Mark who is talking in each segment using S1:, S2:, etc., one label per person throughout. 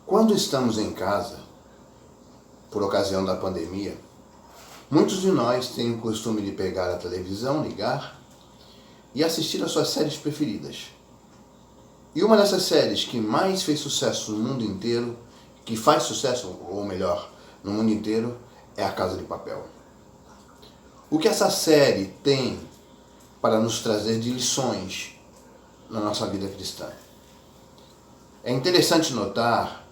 S1: Quando estamos em casa, por ocasião da pandemia, muitos de nós têm o costume de pegar a televisão, ligar e assistir às suas séries preferidas. E uma dessas séries que mais fez sucesso no mundo inteiro, que faz sucesso, ou melhor, no mundo inteiro, é A Casa de Papel. O que essa série tem para nos trazer de lições na nossa vida cristã? É interessante notar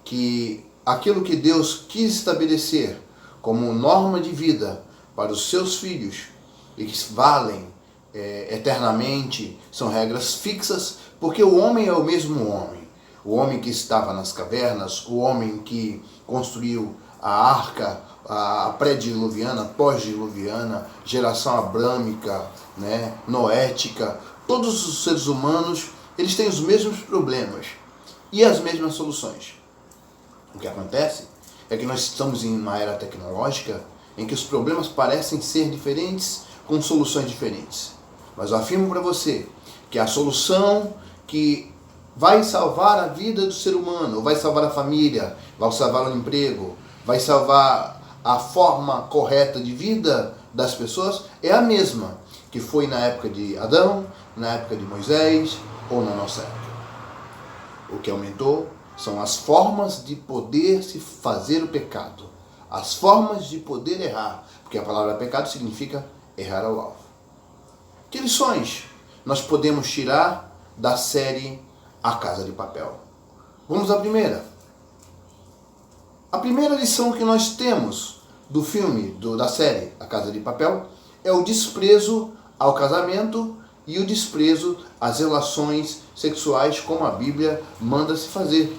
S1: que aquilo que Deus quis estabelecer como norma de vida para os seus filhos e que valem eternamente, são regras fixas, porque o homem é o mesmo homem. O homem que estava nas cavernas, o homem que construiu a arca, a pré-diluviana, pós-diluviana, geração abrâmica, noética, todos os seres humanos, eles têm os mesmos problemas e as mesmas soluções. O que acontece é que nós estamos em uma era tecnológica em que os problemas parecem ser diferentes, com soluções diferentes. Mas eu afirmo para você que a solução que vai salvar a vida do ser humano, vai salvar a família, vai salvar o emprego, vai salvar a forma correta de vida das pessoas, é a mesma que foi na época de Adão, na época de Moisés ou na nossa época. O que aumentou são as formas de poder se fazer o pecado, as formas de poder errar, porque a palavra pecado significa errar ao alvo. Que lições nós podemos tirar da série A Casa de Papel? Vamos à primeira. A primeira lição que nós temos do filme, da série A Casa de Papel, é o desprezo ao casamento e o desprezo às relações sexuais como a Bíblia manda se fazer.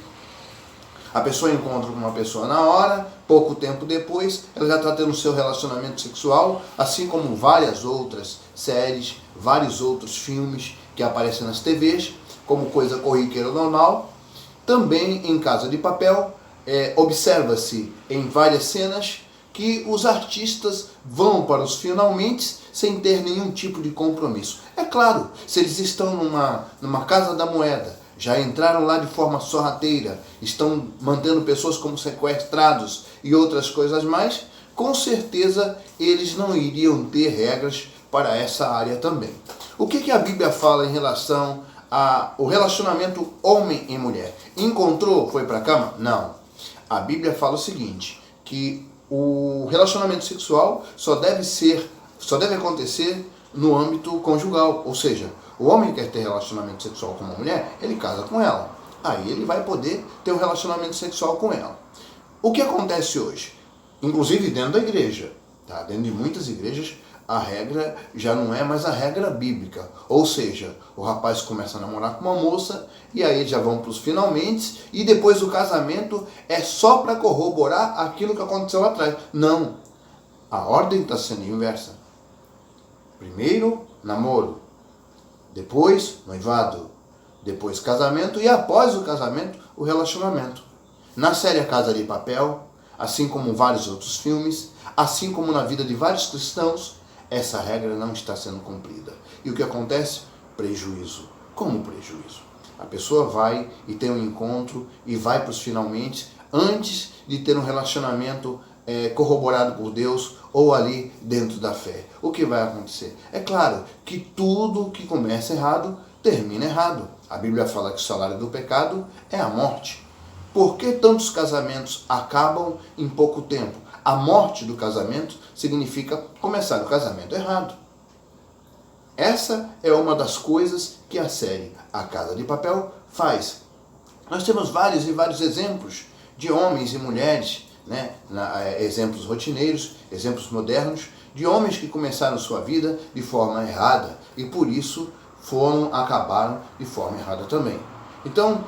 S1: A pessoa encontra com uma pessoa na hora, pouco tempo depois, ela já está tendo seu relacionamento sexual, assim como várias outras séries, vários outros filmes que aparecem nas TVs, como coisa corriqueira normal. Também em Casa de Papel, observa-se em várias cenas que os artistas vão para os finalmente sem ter nenhum tipo de compromisso. É claro, se eles estão numa casa da moeda, já entraram lá de forma sorrateira, estão mantendo pessoas como sequestrados e outras coisas mais, com certeza eles não iriam ter regras para essa área também. O que a Bíblia fala em relação ao relacionamento homem e mulher? Encontrou, foi para a cama? Não. A Bíblia fala o seguinte, que o relacionamento sexual só deve acontecer no âmbito conjugal, ou seja, o homem quer ter relacionamento sexual com uma mulher, ele casa com ela. Aí ele vai poder ter um relacionamento sexual com ela. O que acontece hoje? Inclusive dentro da igreja, tá? Dentro de muitas igrejas, a regra já não é mais a regra bíblica. Ou seja, o rapaz começa a namorar com uma moça e aí já vão para os finalmente e depois o casamento é só para corroborar aquilo que aconteceu lá atrás. Não. A ordem está sendo inversa. Primeiro, namoro. Depois, noivado. Depois, casamento. E após o casamento, o relacionamento. Na série A Casa de Papel, assim como vários outros filmes, assim como na vida de vários cristãos, essa regra não está sendo cumprida. E o que acontece? Prejuízo. Como prejuízo? A pessoa vai e tem um encontro e vai para os finalmente antes de ter um relacionamento corroborado por Deus ou ali dentro da fé. O que vai acontecer? É claro que tudo que começa errado termina errado. A Bíblia fala que o salário do pecado é a morte. Por que tantos casamentos acabam em pouco tempo? A morte do casamento significa começar o casamento errado. Essa é uma das coisas que a série A Casa de Papel faz. Nós temos vários e vários exemplos de homens e mulheres, exemplos rotineiros, exemplos modernos, de homens que começaram sua vida de forma errada e por isso acabaram de forma errada também. Então,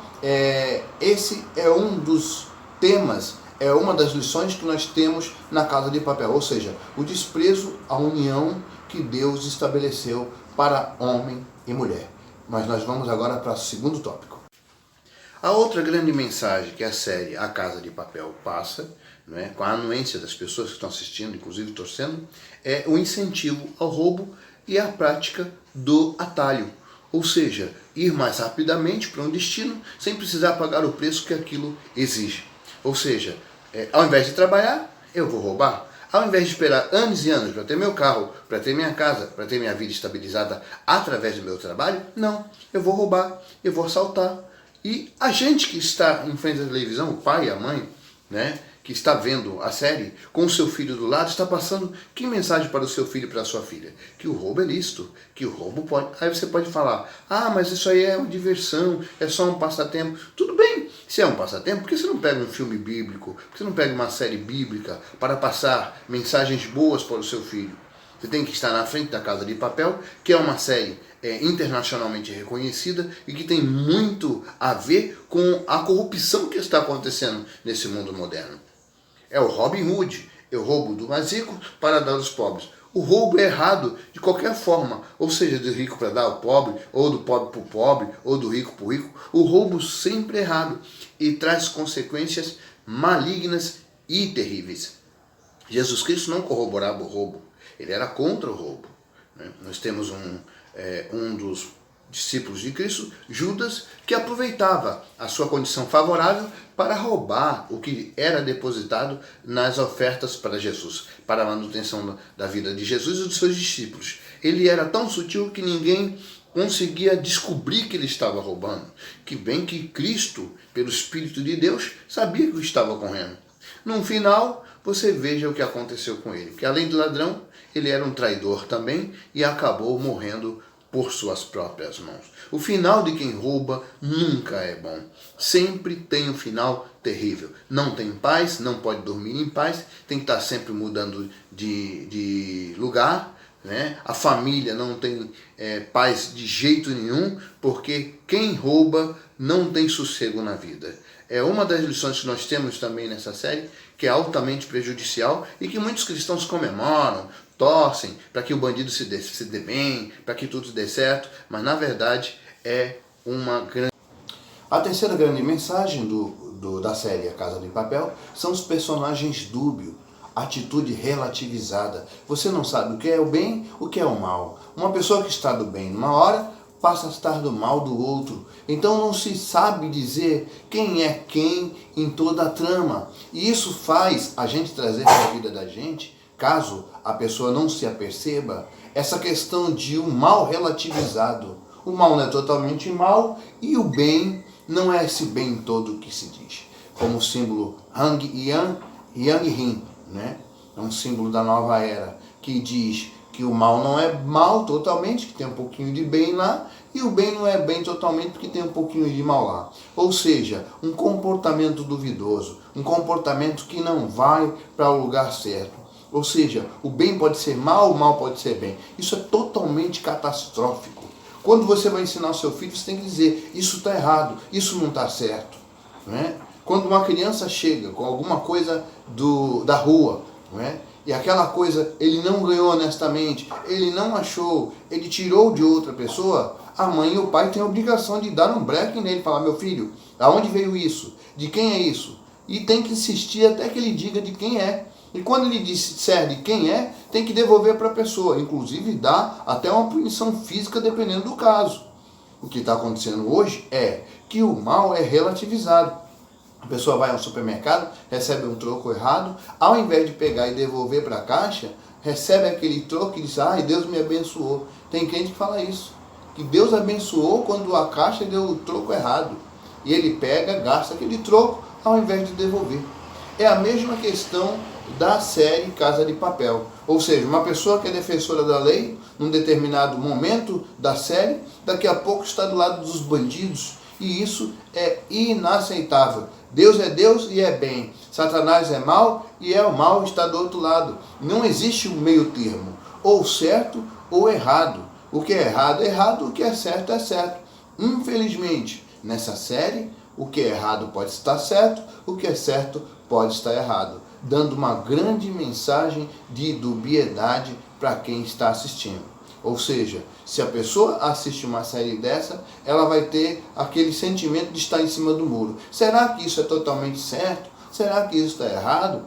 S1: esse é um dos temas, é uma das lições que nós temos na Casa de Papel, ou seja, o desprezo à união que Deus estabeleceu para homem e mulher. Mas nós vamos agora para o segundo tópico. A outra grande mensagem que a série A Casa de Papel passa, com a anuência das pessoas que estão assistindo, inclusive torcendo, é o incentivo ao roubo e a prática do atalho. Ou seja, ir mais rapidamente para um destino sem precisar pagar o preço que aquilo exige. Ou seja, ao invés de trabalhar, eu vou roubar. Ao invés de esperar anos e anos para ter meu carro, para ter minha casa, para ter minha vida estabilizada através do meu trabalho, não, eu vou roubar, eu vou assaltar. E a gente que está em frente à televisão, o pai e a mãe, né, que está vendo a série, com o seu filho do lado, está passando que mensagem para o seu filho e para a sua filha? Que o roubo é lícito, que o roubo pode... Aí você pode falar, mas isso aí é uma diversão, é só um passatempo. Tudo bem, se é um passatempo, por que você não pega um filme bíblico? Por que você não pega uma série bíblica para passar mensagens boas para o seu filho? Você tem que estar na frente da Casa de Papel, que é uma série internacionalmente reconhecida e que tem muito a ver com a corrupção que está acontecendo nesse mundo moderno. É o Robin Hood, é o roubo do mais rico para dar aos pobres. O roubo é errado de qualquer forma, ou seja, do rico para dar ao pobre, ou do pobre para o pobre, ou do rico para o rico. O roubo sempre é errado e traz consequências malignas e terríveis. Jesus Cristo não corroborava o roubo, ele era contra o roubo. Nós temos um dos discípulos de Cristo, Judas, que aproveitava a sua condição favorável para roubar o que era depositado nas ofertas para Jesus, para a manutenção da vida de Jesus e dos seus discípulos. Ele era tão sutil que ninguém conseguia descobrir que ele estava roubando, que bem que Cristo, pelo Espírito de Deus, sabia que o estava ocorrendo. No final, você veja o que aconteceu com ele, que além de ladrão, ele era um traidor também e acabou morrendo por suas próprias mãos. O final de quem rouba nunca é bom. Sempre tem um final terrível. Não tem paz, não pode dormir em paz, tem que estar sempre mudando de lugar, né? A família não tem paz de jeito nenhum, porque quem rouba não tem sossego na vida. É uma das lições que nós temos também nessa série, que é altamente prejudicial e que muitos cristãos comemoram, torcem para que o bandido se dê bem, para que tudo dê certo, mas na verdade é uma grande... A terceira grande mensagem da série A Casa de Papel são os personagens dúbios, atitude relativizada. Você não sabe o que é o bem, o que é o mal. Uma pessoa que está do bem numa hora, passa a estar do mal do outro. Então não se sabe dizer quem é quem em toda a trama. E isso faz a gente trazer para a vida da gente, caso a pessoa não se aperceba, essa questão de um mal relativizado. O mal não é totalmente mal e o bem não é esse bem todo que se diz. Como o símbolo Hang Yang Rin, né? É um símbolo da nova era que diz que o mal não é mal totalmente, que tem um pouquinho de bem lá, e o bem não é bem totalmente, porque tem um pouquinho de mal lá. Ou seja, um comportamento duvidoso, um comportamento que não vai para o lugar certo. Ou seja, o bem pode ser mal, o mal pode ser bem. Isso é totalmente catastrófico. Quando você vai ensinar o seu filho, você tem que dizer, isso está errado, isso não está certo. Não é? Quando uma criança chega com alguma coisa da rua, não é? E aquela coisa ele não ganhou honestamente, ele não achou, ele tirou de outra pessoa, a mãe e o pai têm a obrigação de dar um break nele, falar, meu filho, aonde veio isso? De quem é isso? E tem que insistir até que ele diga de quem é. E quando ele disser de quem é, tem que devolver para a pessoa, inclusive dá até uma punição física dependendo do caso. O que está acontecendo hoje é que o mal é relativizado. A pessoa vai ao supermercado, recebe um troco errado, ao invés de pegar e devolver para a caixa, recebe aquele troco e diz, ai, Deus me abençoou. Tem crente que fala isso, que Deus abençoou quando a caixa deu o troco errado. E ele pega, gasta aquele troco, ao invés de devolver. É a mesma questão da série Casa de Papel. Ou seja, uma pessoa que é defensora da lei, num determinado momento da série, daqui a pouco está do lado dos bandidos. E isso é inaceitável. Deus é Deus e é bem. Satanás é mal e é o mal está do outro lado. Não existe um meio termo. Ou certo ou errado. O que é errado, o que é certo é certo. Infelizmente, nessa série, o que é errado pode estar certo, o que é certo pode estar errado, dando uma grande mensagem de dubiedade para quem está assistindo. Ou seja, se a pessoa assiste uma série dessa, ela vai ter aquele sentimento de estar em cima do muro. Será que isso é totalmente certo? Será que isso está errado?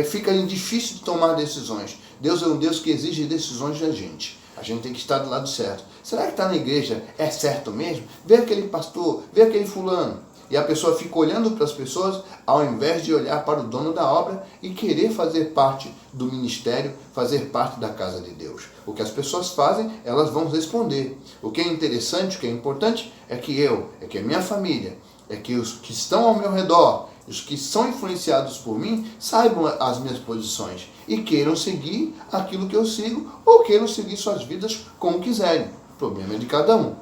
S1: Fica difícil de tomar decisões. Deus é um Deus que exige decisões da gente. A gente tem que estar do lado certo. Será que estar na igreja é certo mesmo? Vê aquele pastor, vê aquele fulano. E a pessoa fica olhando para as pessoas ao invés de olhar para o dono da obra e querer fazer parte do ministério, fazer parte da casa de Deus. O que as pessoas fazem, elas vão responder. O que é interessante, o que é importante, é que a minha família, é que os que estão ao meu redor, os que são influenciados por mim, saibam as minhas posições e queiram seguir aquilo que eu sigo ou queiram seguir suas vidas como quiserem. O problema é de cada um.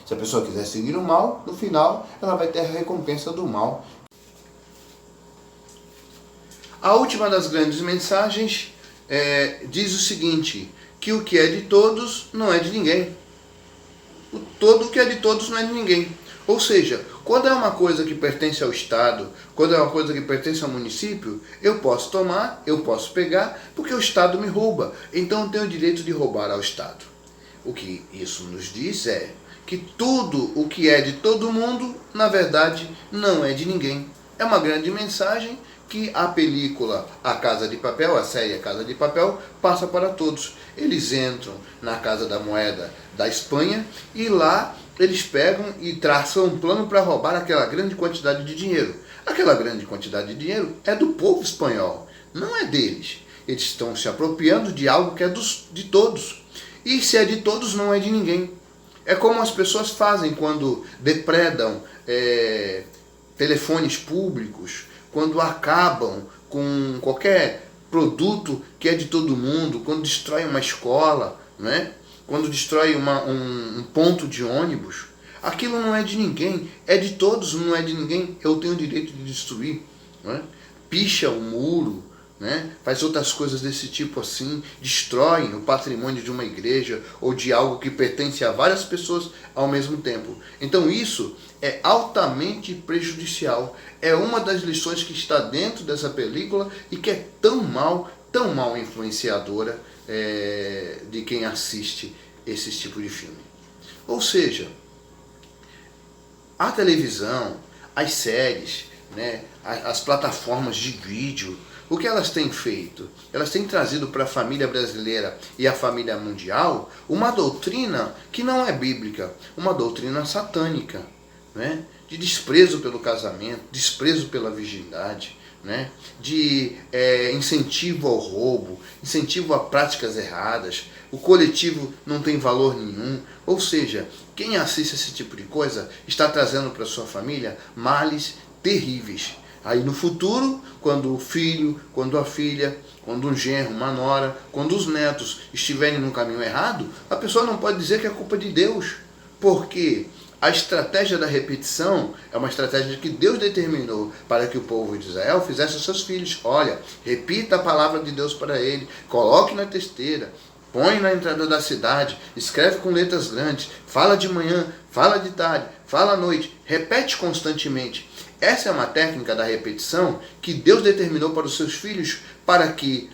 S1: Se a pessoa quiser seguir o mal, no final ela vai ter a recompensa do mal. A última das grandes mensagens diz o seguinte, que o que é de todos não é de ninguém. O que é de todos não é de ninguém. Ou seja, quando é uma coisa que pertence ao Estado, quando é uma coisa que pertence ao município, eu posso tomar, eu posso pegar, porque o Estado me rouba. Então eu tenho o direito de roubar ao Estado. O que isso nos diz é que tudo o que é de todo mundo, na verdade, não é de ninguém. É uma grande mensagem que a película A Casa de Papel, a série A Casa de Papel, passa para todos. Eles entram na Casa da Moeda da Espanha e lá eles pegam e traçam um plano para roubar aquela grande quantidade de dinheiro. Aquela grande quantidade de dinheiro é do povo espanhol, não é deles. Eles estão se apropriando de algo que é de todos. E se é de todos, não é de ninguém. É como as pessoas fazem quando depredam telefones públicos, quando acabam com qualquer produto que é de todo mundo, quando destrói uma escola, né? Quando destrói um ponto de ônibus. Aquilo não é de ninguém, é de todos, não é de ninguém. Eu tenho o direito de destruir. Né? Picha o muro, né? Faz outras coisas desse tipo assim, destrói o patrimônio de uma igreja ou de algo que pertence a várias pessoas ao mesmo tempo. Então isso é altamente prejudicial. É uma das lições que está dentro dessa película e que é tão mal influenciadora de quem assiste esse tipo de filme. Ou seja, a televisão, as séries, né, as plataformas de vídeo, o que elas têm feito? Elas têm trazido para a família brasileira e a família mundial uma doutrina que não é bíblica, uma doutrina satânica, né? De desprezo pelo casamento, desprezo pela virgindade, né? De incentivo ao roubo, incentivo a práticas erradas. O coletivo não tem valor nenhum. Ou seja, quem assiste esse tipo de coisa está trazendo para sua família males terríveis. Aí no futuro, quando o filho, quando a filha, quando um genro, uma nora, quando os netos estiverem no caminho errado, a pessoa não pode dizer que é culpa de Deus. Porque a estratégia da repetição é uma estratégia que Deus determinou para que o povo de Israel fizesse aos seus filhos. Olha, repita a palavra de Deus para ele, coloque na testeira, põe na entrada da cidade, escreve com letras grandes, fala de manhã, fala de tarde, fala à noite, repete constantemente. Essa é uma técnica da repetição que Deus determinou para os seus filhos, para que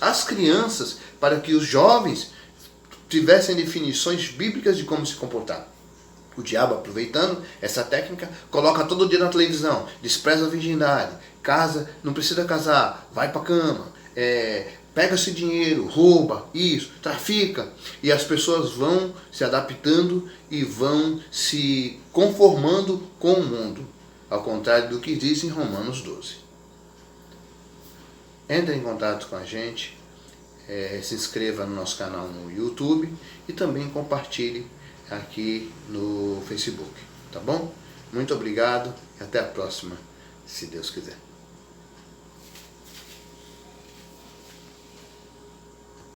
S1: as crianças, para que os jovens tivessem definições bíblicas de como se comportar. O diabo, aproveitando essa técnica, coloca todo dia na televisão, despreza a virgindade, casa, não precisa casar, vai para a cama, pega esse dinheiro, rouba, isso, trafica. E as pessoas vão se adaptando e vão se conformando com o mundo, ao contrário do que diz em Romanos 12. Entre em contato com a gente, se inscreva no nosso canal no YouTube e também compartilhe aqui no Facebook, tá bom? Muito obrigado e até a próxima, se Deus quiser.